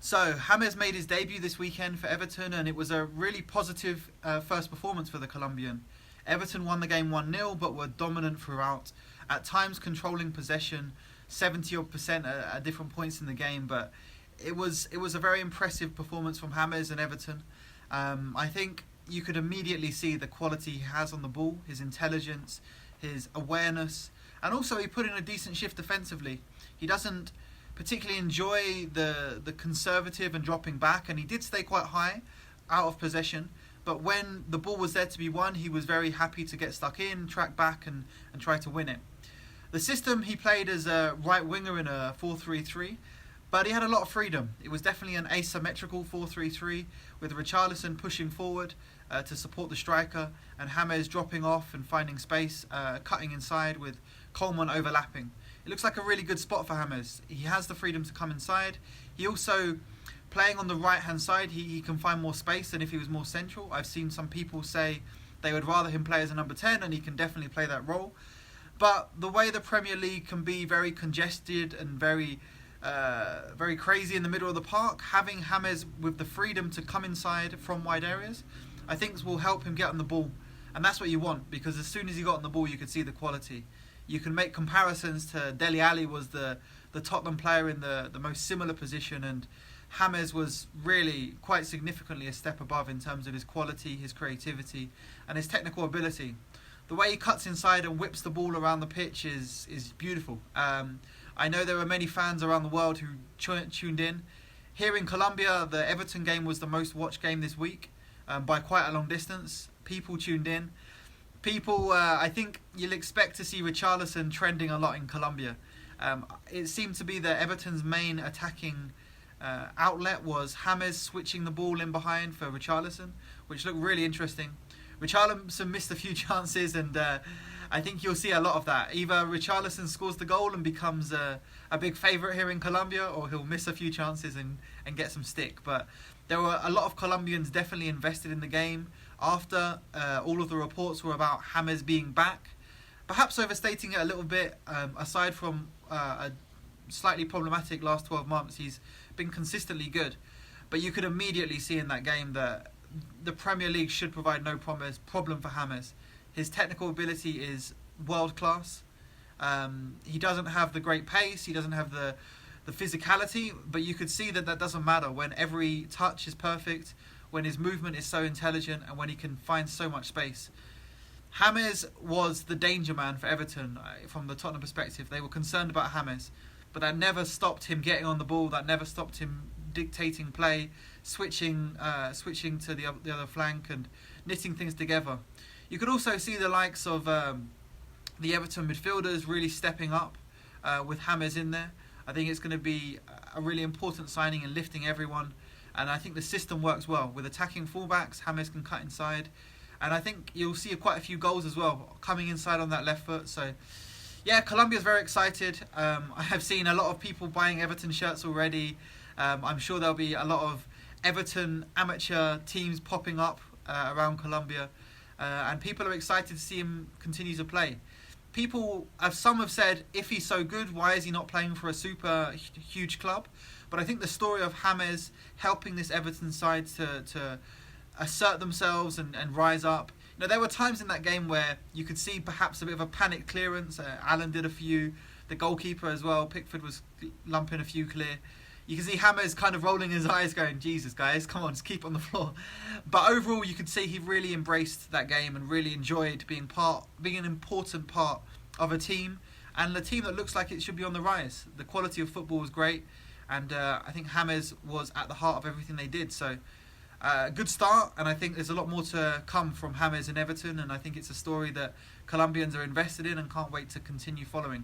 So, James made his debut this weekend for Everton, and it was a really positive first performance for the Colombian. Everton won the game 1-0, but were dominant throughout, at times controlling possession, 70% at different points in the game. But it was a very impressive performance from James and Everton. I think you could immediately see the quality he has on the ball, his intelligence, his awareness, and also he put in a decent shift defensively. He doesn't particularly enjoy the conservative and dropping back, and he did stay quite high out of possession, but when the ball was there to be won, he was very happy to get stuck in, track back, and try to win it. The system, he played as a right winger in a 4-3-3, but he had a lot of freedom. It was definitely an asymmetrical 4-3-3, with Richarlison pushing forward to support the striker, and James dropping off and finding space, cutting inside with Coleman overlapping. It looks like a really good spot for James. He has the freedom to come inside. He also, playing on the right-hand side, he can find more space than if he was more central. I've seen some people say they would rather him play as a number 10, and he can definitely play that role. But the way the Premier League can be very congested and very crazy in the middle of the park, having James with the freedom to come inside from wide areas, I think will help him get on the ball. And that's what you want, because as soon as he got on the ball, you could see the quality. You can make comparisons to Dele Alli was the Tottenham player in the most similar position, and James was really quite significantly a step above in terms of his quality, his creativity, and his technical ability. The way he cuts inside and whips the ball around the pitch is beautiful. I know there are many fans around the world who tuned in. Here in Colombia, the Everton game was the most watched game this week by quite a long distance. People tuned in. I think you'll expect to see Richarlison trending a lot in Colombia. It seemed to be that Everton's main attacking outlet was James switching the ball in behind for Richarlison, which looked really interesting. Richarlison missed a few chances, and I think you'll see a lot of that. Either Richarlison scores the goal and becomes a big favourite here in Colombia, or he'll miss a few chances and get some stick. But there were a lot of Colombians definitely invested in the game after all of the reports were about James being back. Perhaps overstating it a little bit, aside from a slightly problematic last 12 months, he's been consistently good. But you could immediately see in that game that the Premier League should provide no problem for James. His technical ability is world class. He doesn't have the great pace, he doesn't have the physicality, but you could see that doesn't matter when every touch is perfect, when his movement is so intelligent, and when he can find so much space. James was the danger man for Everton from the Tottenham perspective. They were concerned about James, but that never stopped him getting on the ball, that never stopped him dictating play, switching to the other flank and knitting things together. You could also see the likes of the Everton midfielders really stepping up with James in there. I think it's going to be a really important signing and lifting everyone. And I think the system works well. With attacking fullbacks, James can cut inside. And I think you'll see quite a few goals as well, coming inside on that left foot. So, yeah, Colombia's very excited. I have seen a lot of people buying Everton shirts already. I'm sure there'll be a lot of Everton amateur teams popping up around Colombia. And people are excited to see him continue to play. Some have said, if he's so good, why is he not playing for a super huge club? But I think the story of James helping this Everton side to assert themselves and rise up. You know, there were times in that game where you could see perhaps a bit of a panic clearance. Allen did a few. The goalkeeper as well, Pickford, was lumping a few clear. You can see James kind of rolling his eyes going, Jesus, guys, come on, just keep on the floor. But overall, you could see he really embraced that game and really enjoyed being an important part of a team, and a team that looks like it should be on the rise. The quality of football was great, and I think James was at the heart of everything they did. So, good start, and I think there's a lot more to come from James and Everton, and I think it's a story that Colombians are invested in and can't wait to continue following.